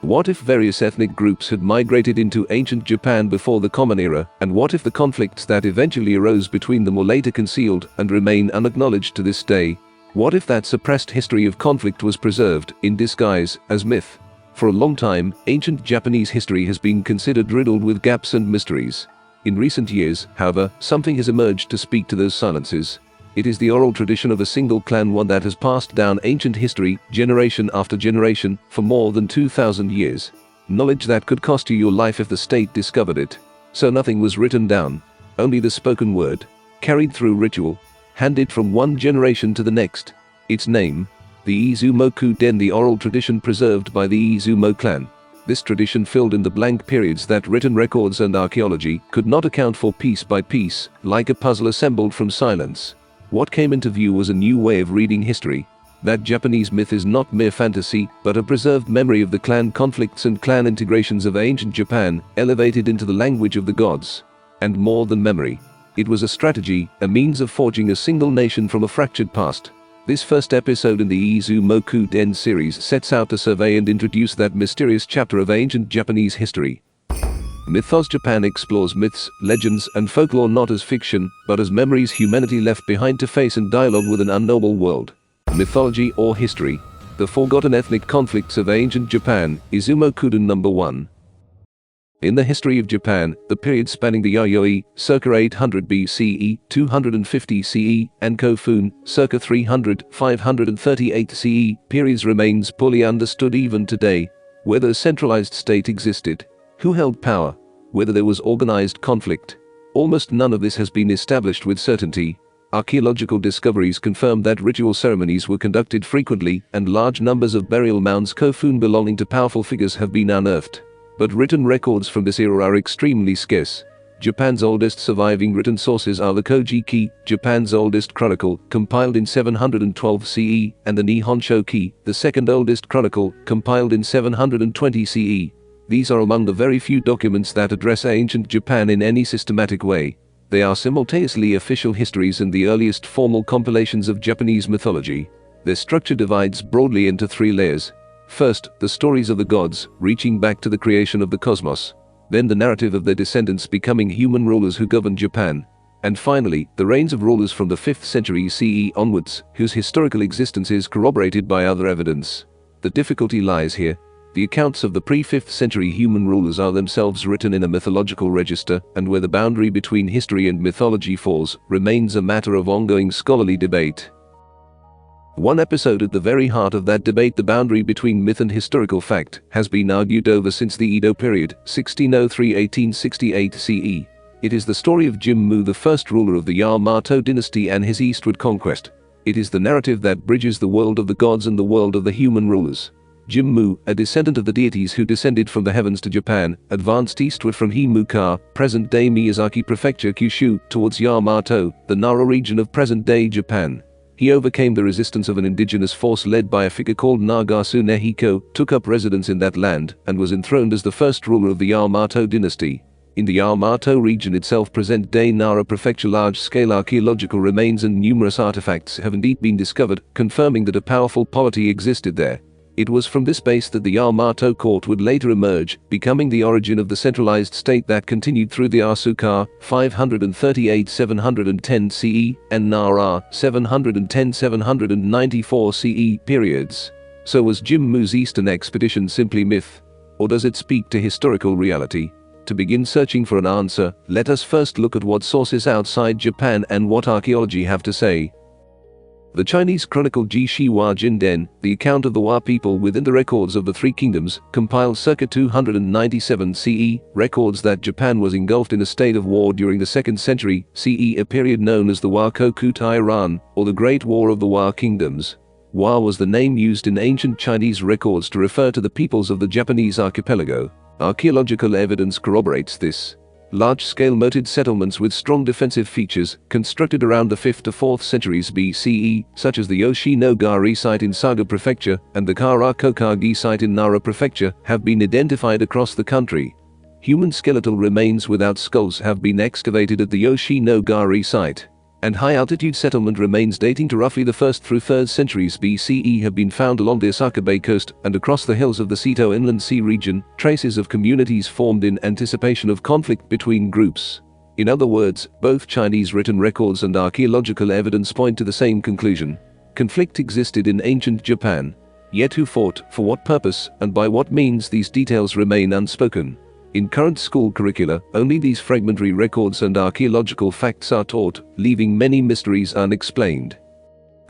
What if various ethnic groups had migrated into ancient Japan before the Common Era, and what if the conflicts that eventually arose between them were later concealed and remain unacknowledged to this day? What if that suppressed history of conflict was preserved, in disguise, as myth? For a long time, ancient Japanese history has been considered riddled with gaps and mysteries. In recent years, however, something has emerged to speak to those silences. It is the oral tradition of a single clan, one that has passed down ancient history, generation after generation, for more than 2,000 years. Knowledge that could cost you your life if the state discovered it. So nothing was written down. Only the spoken word, carried through ritual, handed from one generation to the next. Its name, the Izumo Kuden, the oral tradition preserved by the Izumo clan. This tradition filled in the blank periods that written records and archaeology could not account for piece by piece, like a puzzle assembled from silence. What came into view was a new way of reading history. That Japanese myth is not mere fantasy, but a preserved memory of the clan conflicts and clan integrations of ancient Japan, elevated into the language of the gods. And more than memory, it was a strategy, a means of forging a single nation from a fractured past. This first episode in the Izumo Kuden series sets out to survey and introduce that mysterious chapter of ancient Japanese history. Mythos Japan explores myths, legends, and folklore not as fiction, but as memories humanity left behind to face and dialogue with an unknowable world. Mythology or history. The forgotten ethnic conflicts of ancient Japan, Izumo Kuden number 1. In the history of Japan, the period spanning the Yayoi, circa 800 BCE, 250 CE, and Kofun, circa 300-538 CE, periods remains poorly understood even today. Whether a centralized state existed, who held power, whether there was organized conflict, almost none of this has been established with certainty. Archaeological discoveries confirm that ritual ceremonies were conducted frequently, and large numbers of burial mounds Kofun belonging to powerful figures have been unearthed. But written records from this era are extremely scarce. Japan's oldest surviving written sources are the Kojiki, Japan's oldest chronicle, compiled in 712 CE, and the Nihon Shoki, the second oldest chronicle, compiled in 720 CE. These are among the very few documents that address ancient Japan in any systematic way. They are simultaneously official histories and the earliest formal compilations of Japanese mythology. Their structure divides broadly into 3 layers. First, the stories of the gods, reaching back to the creation of the cosmos. Then the narrative of their descendants becoming human rulers who governed Japan. And finally, the reigns of rulers from the 5th century CE onwards, whose historical existence is corroborated by other evidence. The difficulty lies here. The accounts of the pre-5th century human rulers are themselves written in a mythological register, and where the boundary between history and mythology falls, remains a matter of ongoing scholarly debate. One episode at the very heart of that debate, the boundary between myth and historical fact, has been argued over since the Edo period, 1603-1868 CE. It is the story of Jimmu, the first ruler of the Yamato dynasty, and his eastward conquest. It is the narrative that bridges the world of the gods and the world of the human rulers. Jimmu, a descendant of the deities who descended from the heavens to Japan, advanced eastward from Himuka, present-day Miyazaki Prefecture, Kyushu, towards Yamato, the Nara region of present-day Japan. He overcame the resistance of an indigenous force led by a figure called Nagasu Nehiko, took up residence in that land, and was enthroned as the first ruler of the Yamato dynasty. In the Yamato region itself, present-day Nara Prefecture, large-scale archaeological remains and numerous artifacts have indeed been discovered, confirming that a powerful polity existed there. It was from this base that the Yamato court would later emerge, becoming the origin of the centralized state that continued through the Asuka, 538-710 CE, and Nara, 710-794 CE periods. So was Jimmu's Eastern expedition simply myth? Or does it speak to historical reality? To begin searching for an answer, let us first look at what sources outside Japan and what archaeology have to say. The Chinese chronicle Jishi Hua Jinden, the account of the Hua people within the records of the Three Kingdoms, compiled circa 297 CE, records that Japan was engulfed in a state of war during the 2nd century CE, a period known as the Hua Kokutai Ran, or the Great War of the Hua Kingdoms. Hua was the name used in ancient Chinese records to refer to the peoples of the Japanese archipelago. Archaeological evidence corroborates this. Large-scale moated settlements with strong defensive features, constructed around the 5th to 4th centuries BCE, such as the Yoshi-no-Gari site in Saga Prefecture and the Karakokagi site in Nara Prefecture, have been identified across the country. Human skeletal remains without skulls have been excavated at the Yoshi-no-Gari site. and high-altitude settlement remains dating to roughly the 1st through 3rd centuries BCE have been found along the Osaka Bay coast and across the hills of the Seto Inland Sea region, traces of communities formed in anticipation of conflict between groups. In other words, both Chinese written records and archaeological evidence point to the same conclusion. Conflict existed in ancient Japan. Yet who fought, for what purpose, and by what means, these details remain unspoken. In current school curricula, only these fragmentary records and archaeological facts are taught, leaving many mysteries unexplained.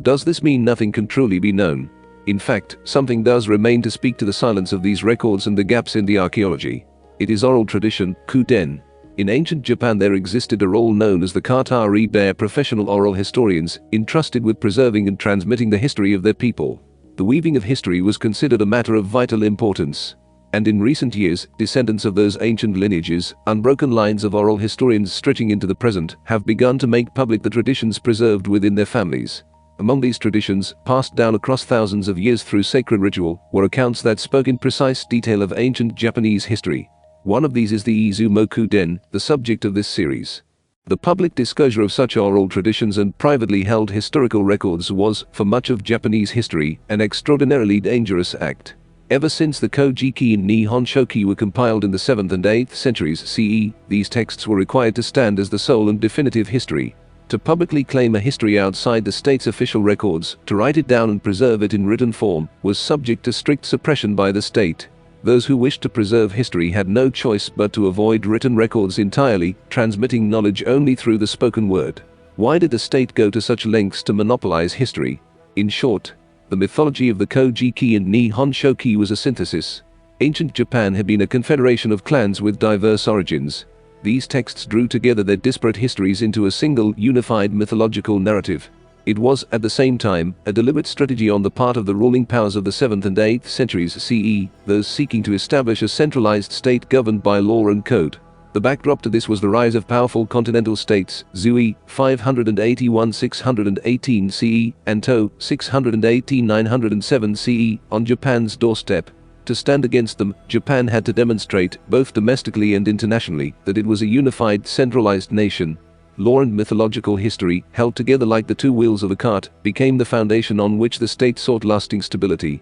Does this mean nothing can truly be known? In fact, something does remain to speak to the silence of these records and the gaps in the archaeology. It is oral tradition, Kuden. In ancient Japan there existed a role known as the Katari-bear, professional oral historians, entrusted with preserving and transmitting the history of their people. The weaving of history was considered a matter of vital importance. And in recent years, descendants of those ancient lineages, unbroken lines of oral historians stretching into the present, have begun to make public the traditions preserved within their families. Among these traditions, passed down across thousands of years through sacred ritual, were accounts that spoke in precise detail of ancient Japanese history. One of these is the Izumo Kuden, the subject of this series. The public disclosure of such oral traditions and privately held historical records was, for much of Japanese history, an extraordinarily dangerous act. Ever since the Kojiki and Nihon Shoki were compiled in the 7th and 8th centuries CE, these texts were required to stand as the sole and definitive history. To publicly claim a history outside the state's official records, to write it down and preserve it in written form, was subject to strict suppression by the state. Those who wished to preserve history had no choice but to avoid written records entirely, transmitting knowledge only through the spoken word. Why did the state go to such lengths to monopolize history? In short, the mythology of the Kojiki and Nihon Shoki was a synthesis. Ancient Japan had been a confederation of clans with diverse origins. These texts drew together their disparate histories into a single, unified mythological narrative. It was, at the same time, a deliberate strategy on the part of the ruling powers of the 7th and 8th centuries CE, those seeking to establish a centralized state governed by law and code. The backdrop to this was the rise of powerful continental states, Zui, 581-618 CE, and To, 618-907 CE, on Japan's doorstep. To stand against them, Japan had to demonstrate, both domestically and internationally, that it was a unified, centralized nation. Law and mythological history, held together like the two wheels of a cart, became the foundation on which the state sought lasting stability.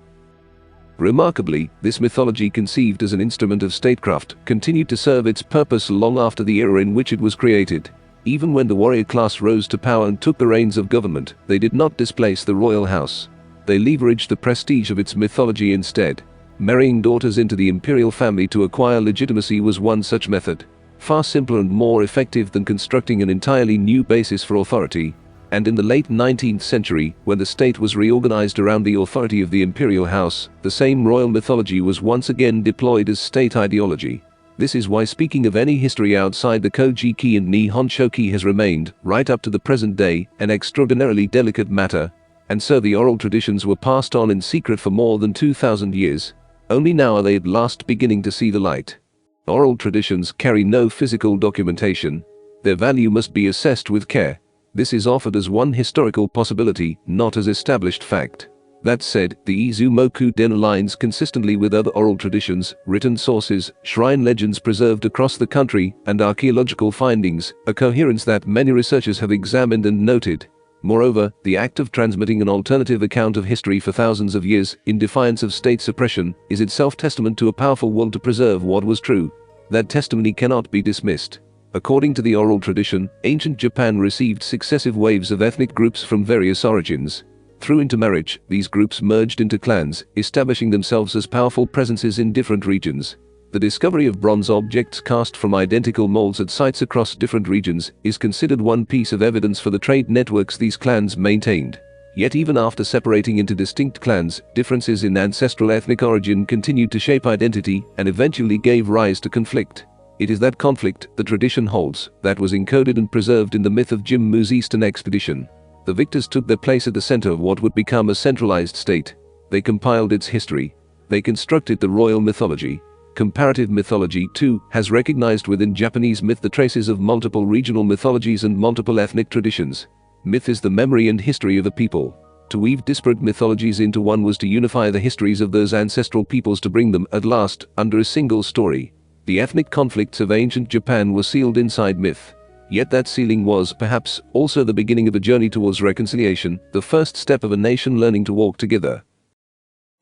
Remarkably, this mythology, conceived as an instrument of statecraft, continued to serve its purpose long after the era in which it was created. Even when the warrior class rose to power and took the reins of government, they did not displace the royal house. They leveraged the prestige of its mythology instead. Marrying daughters into the imperial family to acquire legitimacy was one such method. Far simpler and more effective than constructing an entirely new basis for authority. And in the late 19th century, when the state was reorganized around the authority of the imperial house, the same royal mythology was once again deployed as state ideology. This is why speaking of any history outside the Kojiki and Nihon Shoki has remained, right up to the present day, an extraordinarily delicate matter. And so the oral traditions were passed on in secret for more than 2,000 years. Only now are they at last beginning to see the light. Oral traditions carry no physical documentation. Their value must be assessed with care. This is offered as one historical possibility, not as established fact. That said, the Izumo Kuden aligns consistently with other oral traditions, written sources, shrine legends preserved across the country, and archaeological findings, a coherence that many researchers have examined and noted. Moreover, the act of transmitting an alternative account of history for thousands of years, in defiance of state suppression, is itself testament to a powerful will to preserve what was true. That testimony cannot be dismissed. According to the oral tradition, ancient Japan received successive waves of ethnic groups from various origins. Through intermarriage, these groups merged into clans, establishing themselves as powerful presences in different regions. The discovery of bronze objects cast from identical molds at sites across different regions is considered one piece of evidence for the trade networks these clans maintained. Yet even after separating into distinct clans, differences in ancestral ethnic origin continued to shape identity and eventually gave rise to conflict. It is that conflict, the tradition holds, that was encoded and preserved in the myth of Jimmu's Eastern expedition. The victors took their place at the center of what would become a centralized state. They compiled its history. They constructed the royal mythology. Comparative mythology, too, has recognized within Japanese myth the traces of multiple regional mythologies and multiple ethnic traditions. Myth is the memory and history of a people. To weave disparate mythologies into one was to unify the histories of those ancestral peoples to bring them, at last, under a single story. The ethnic conflicts of ancient Japan were sealed inside myth. Yet that sealing was, perhaps, also the beginning of a journey towards reconciliation, the first step of a nation learning to walk together.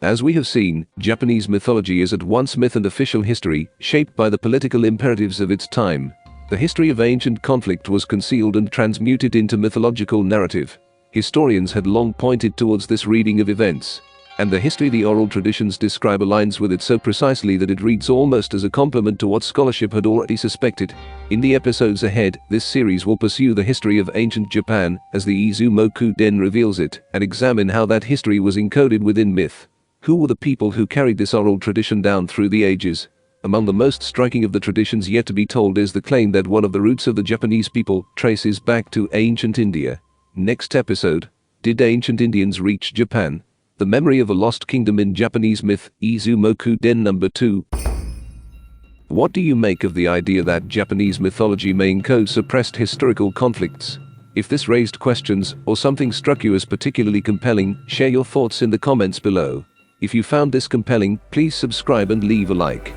As we have seen, Japanese mythology is at once myth and official history, shaped by the political imperatives of its time. The history of ancient conflict was concealed and transmuted into mythological narrative. Historians had long pointed towards this reading of events, and the history the oral traditions describe aligns with it so precisely that it reads almost as a complement to what scholarship had already suspected. In the episodes ahead, this series will pursue the history of ancient Japan, as the Izumo Kuden reveals it, and examine how that history was encoded within myth. Who were the people who carried this oral tradition down through the ages? Among the most striking of the traditions yet to be told is the claim that one of the roots of the Japanese people traces back to ancient India. Next episode, did ancient Indians reach Japan? The memory of a lost kingdom in Japanese myth, Izumo Kuden number 2. What do you make of the idea that Japanese mythology may encode suppressed historical conflicts? If this raised questions, or something struck you as particularly compelling, share your thoughts in the comments below. If you found this compelling, please subscribe and leave a like.